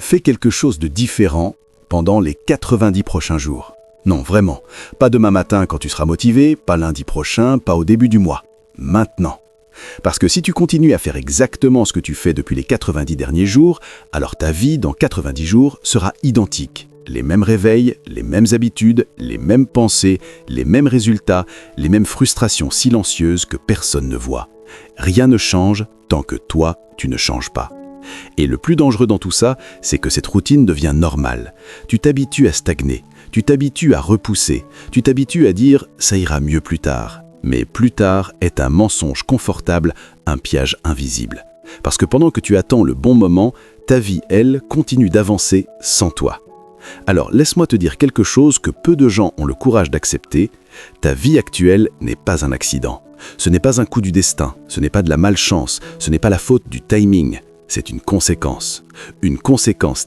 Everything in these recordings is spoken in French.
Fais quelque chose de différent pendant les 90 prochains jours. Non, vraiment. Pas demain matin quand tu seras motivé, pas lundi prochain, pas au début du mois. Maintenant. Parce que si tu continues à faire exactement ce que tu fais depuis les 90 derniers jours, alors ta vie dans 90 jours sera identique. Les mêmes réveils, les mêmes habitudes, les mêmes pensées, les mêmes résultats, les mêmes frustrations silencieuses que personne ne voit. Rien ne change tant que toi, tu ne changes pas. Et le plus dangereux dans tout ça, c'est que cette routine devient normale. Tu t'habitues à stagner, tu t'habitues à repousser, tu t'habitues à dire « ça ira mieux plus tard ». Mais plus tard est un mensonge confortable, un piège invisible. Parce que pendant que tu attends le bon moment, ta vie, elle, continue d'avancer sans toi. Alors laisse-moi te dire quelque chose que peu de gens ont le courage d'accepter. Ta vie actuelle n'est pas un accident. Ce n'est pas un coup du destin, ce n'est pas de la malchance, ce n'est pas la faute du timing. C'est une conséquence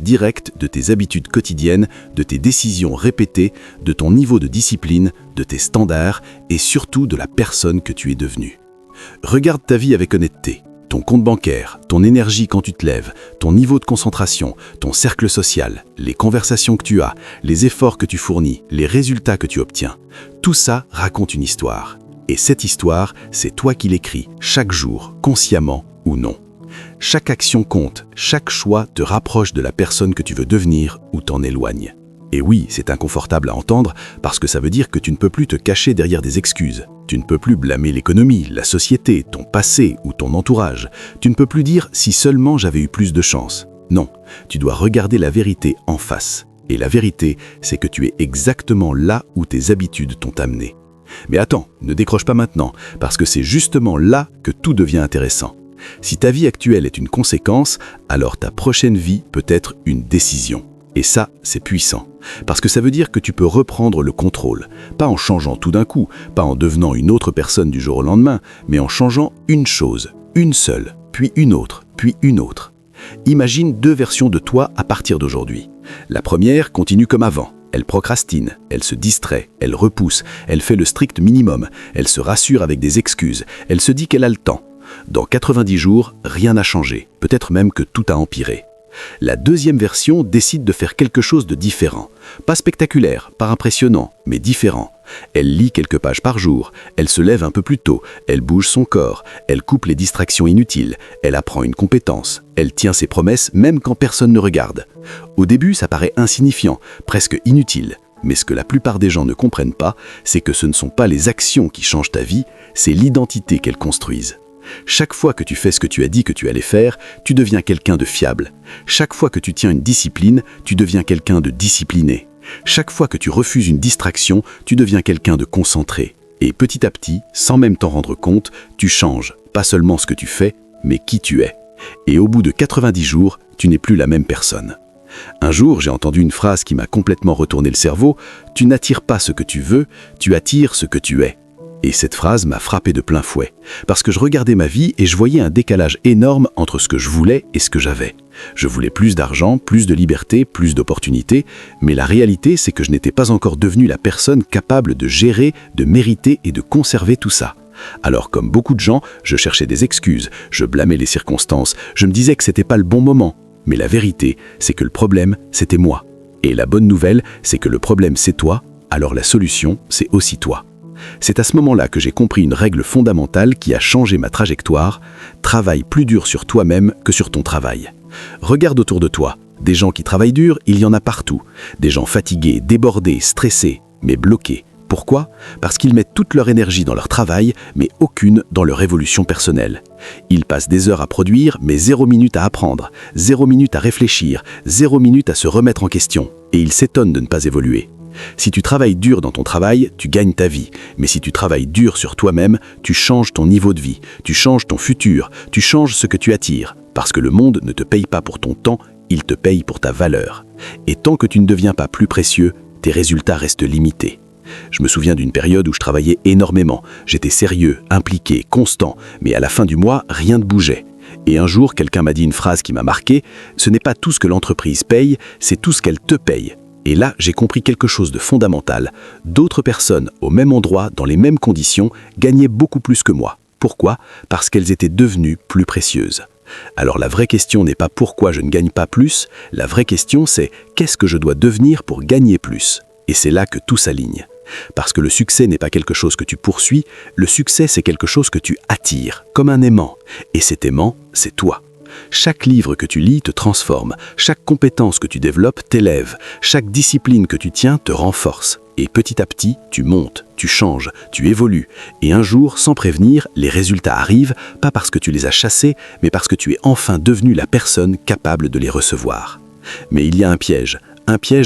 directe de tes habitudes quotidiennes, de tes décisions répétées, de ton niveau de discipline, de tes standards et surtout de la personne que tu es devenue. Regarde ta vie avec honnêteté. Ton compte bancaire, ton énergie quand tu te lèves, ton niveau de concentration, ton cercle social, les conversations que tu as, les efforts que tu fournis, les résultats que tu obtiens. Tout ça raconte une histoire. Et cette histoire, c'est toi qui l'écris chaque jour, consciemment ou non. Chaque action compte, chaque choix te rapproche de la personne que tu veux devenir ou t'en éloigne. Et oui, c'est inconfortable à entendre parce que ça veut dire que tu ne peux plus te cacher derrière des excuses. Tu ne peux plus blâmer l'économie, la société, ton passé ou ton entourage. Tu ne peux plus dire « si seulement j'avais eu plus de chance ». Non, tu dois regarder la vérité en face. Et la vérité, c'est que tu es exactement là où tes habitudes t'ont amené. Mais attends, ne décroche pas maintenant, parce que c'est justement là que tout devient intéressant. Si ta vie actuelle est une conséquence, alors ta prochaine vie peut être une décision. Et ça, c'est puissant. Parce que ça veut dire que tu peux reprendre le contrôle. Pas en changeant tout d'un coup, pas en devenant une autre personne du jour au lendemain, mais en changeant une chose, une seule, puis une autre, puis une autre. Imagine 2 versions de toi à partir d'aujourd'hui. La première continue comme avant. Elle procrastine, elle se distrait, elle repousse, elle fait le strict minimum, elle se rassure avec des excuses, elle se dit qu'elle a le temps. Dans 90 jours, rien n'a changé, peut-être même que tout a empiré. La deuxième version décide de faire quelque chose de différent. Pas spectaculaire, pas impressionnant, mais différent. Elle lit quelques pages par jour, elle se lève un peu plus tôt, elle bouge son corps, elle coupe les distractions inutiles, elle apprend une compétence, elle tient ses promesses même quand personne ne regarde. Au début, ça paraît insignifiant, presque inutile. Mais ce que la plupart des gens ne comprennent pas, c'est que ce ne sont pas les actions qui changent ta vie, c'est l'identité qu'elles construisent. Chaque fois que tu fais ce que tu as dit que tu allais faire, tu deviens quelqu'un de fiable. Chaque fois que tu tiens une discipline, tu deviens quelqu'un de discipliné. Chaque fois que tu refuses une distraction, tu deviens quelqu'un de concentré. Et petit à petit, sans même t'en rendre compte, tu changes, pas seulement ce que tu fais, mais qui tu es. Et au bout de 90 jours, tu n'es plus la même personne. Un jour, j'ai entendu une phrase qui m'a complètement retourné le cerveau. « Tu n'attires pas ce que tu veux, tu attires ce que tu es ». Et cette phrase m'a frappé de plein fouet, parce que je regardais ma vie et je voyais un décalage énorme entre ce que je voulais et ce que j'avais. Je voulais plus d'argent, plus de liberté, plus d'opportunités, mais la réalité, c'est que je n'étais pas encore devenu la personne capable de gérer, de mériter et de conserver tout ça. Alors, comme beaucoup de gens, je cherchais des excuses, je blâmais les circonstances, je me disais que c'était pas le bon moment. Mais la vérité, c'est que le problème, c'était moi. Et la bonne nouvelle, c'est que le problème, c'est toi, alors la solution, c'est aussi toi. C'est à ce moment-là que j'ai compris une règle fondamentale qui a changé ma trajectoire. Travaille plus dur sur toi-même que sur ton travail. Regarde autour de toi. Des gens qui travaillent dur, il y en a partout. Des gens fatigués, débordés, stressés, mais bloqués. Pourquoi ? Parce qu'ils mettent toute leur énergie dans leur travail, mais aucune dans leur évolution personnelle. Ils passent des heures à produire, mais 0 minute à apprendre, 0 minute à réfléchir, 0 minute à se remettre en question. Et ils s'étonnent de ne pas évoluer. Si tu travailles dur dans ton travail, tu gagnes ta vie. Mais si tu travailles dur sur toi-même, tu changes ton niveau de vie, tu changes ton futur, tu changes ce que tu attires. Parce que le monde ne te paye pas pour ton temps, il te paye pour ta valeur. Et tant que tu ne deviens pas plus précieux, tes résultats restent limités. Je me souviens d'une période où je travaillais énormément. J'étais sérieux, impliqué, constant, mais à la fin du mois, rien ne bougeait. Et un jour, quelqu'un m'a dit une phrase qui m'a marqué « Ce n'est pas tout ce que l'entreprise paye, c'est tout ce qu'elle te paye ». Et là, j'ai compris quelque chose de fondamental. D'autres personnes, au même endroit, dans les mêmes conditions, gagnaient beaucoup plus que moi. Pourquoi ? Parce qu'elles étaient devenues plus précieuses. Alors la vraie question n'est pas pourquoi je ne gagne pas plus, la vraie question c'est qu'est-ce que je dois devenir pour gagner plus? Et c'est là que tout s'aligne. Parce que le succès n'est pas quelque chose que tu poursuis, le succès c'est quelque chose que tu attires, comme un aimant. Et cet aimant, c'est toi. Chaque livre que tu lis te transforme, chaque compétence que tu développes t'élève, chaque discipline que tu tiens te renforce. Et petit à petit, tu montes, tu changes, tu évolues. Et un jour, sans prévenir, les résultats arrivent, pas parce que tu les as chassés, mais parce que tu es enfin devenu la personne capable de les recevoir. Mais il y a un piège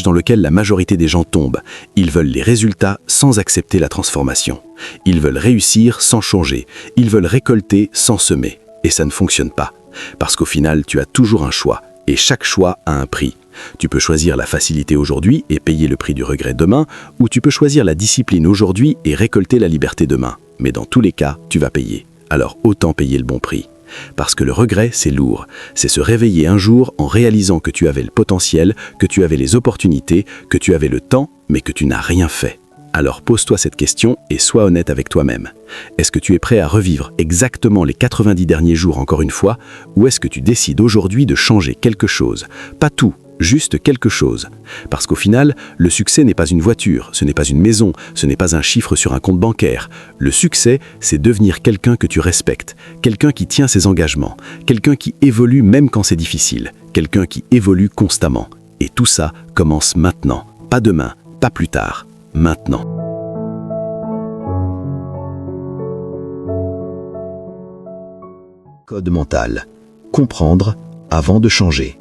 dans lequel la majorité des gens tombent. Ils veulent les résultats sans accepter la transformation. Ils veulent réussir sans changer. Ils veulent récolter sans semer. Et ça ne fonctionne pas. Parce qu'au final, tu as toujours un choix. Et chaque choix a un prix. Tu peux choisir la facilité aujourd'hui et payer le prix du regret demain, ou tu peux choisir la discipline aujourd'hui et récolter la liberté demain. Mais dans tous les cas, tu vas payer. Alors autant payer le bon prix. Parce que le regret, c'est lourd. C'est se réveiller un jour en réalisant que tu avais le potentiel, que tu avais les opportunités, que tu avais le temps, mais que tu n'as rien fait. Alors pose-toi cette question et sois honnête avec toi-même. Est-ce que tu es prêt à revivre exactement les 90 derniers jours encore une fois, ou est-ce que tu décides aujourd'hui de changer quelque chose? Pas tout, juste quelque chose. Parce qu'au final, le succès n'est pas une voiture, ce n'est pas une maison, ce n'est pas un chiffre sur un compte bancaire. Le succès, c'est devenir quelqu'un que tu respectes, quelqu'un qui tient ses engagements, quelqu'un qui évolue même quand c'est difficile, quelqu'un qui évolue constamment. Et tout ça commence maintenant, pas demain, pas plus tard, maintenant. Code mental. Comprendre avant de changer.